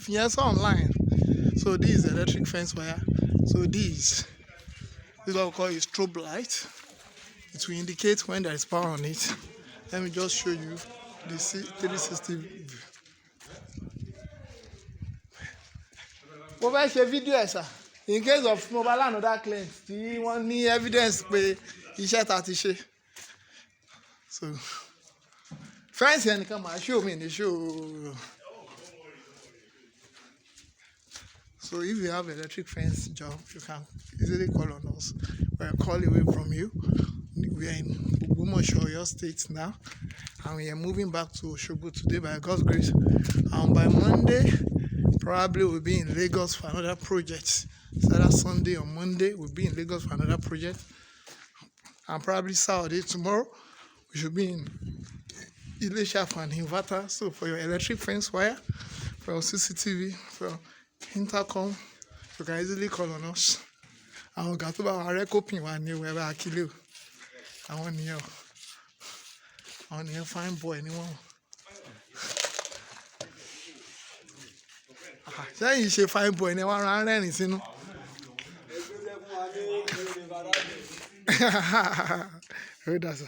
Yes, online. So this is electric fence wire. So this is what we call a strobe light. It will indicate when there is power on it. Let me just show you the 360 view. Mo fẹ́ ṣe fídíò ẹ̀ sà. In case of mobile another client tí wọ́n ní evidence pé iṣẹ́ ta ti ṣe. So fence ẹnìkan máa show me ní show. So if you have electric fence job, you can easily call on us. We're a call away from you. We are in Ogbomoso, your state now, and we are moving back to Osogbo today by God's grace. And by Monday, probably we'll be in Lagos for another project. Saturday, Sunday, or Monday, we'll be in Lagos for another project. And probably Saturday, tomorrow, we should be in Ilesha for an inverter. So for your electric fence wire, for your CCTV, for your intercom, you can easily call on us. Àwọn ọ̀gá tó bá wà rẹ́kọ̀pìn wa ní ìwé ẹ̀rọ àkílẹ̀ o. Àwọn nìyẹn fine boy ni wọ́n. Sẹ́yìn ṣe fine boy ni wọ́n rán rẹ́rìn sínú. Ó dà sá.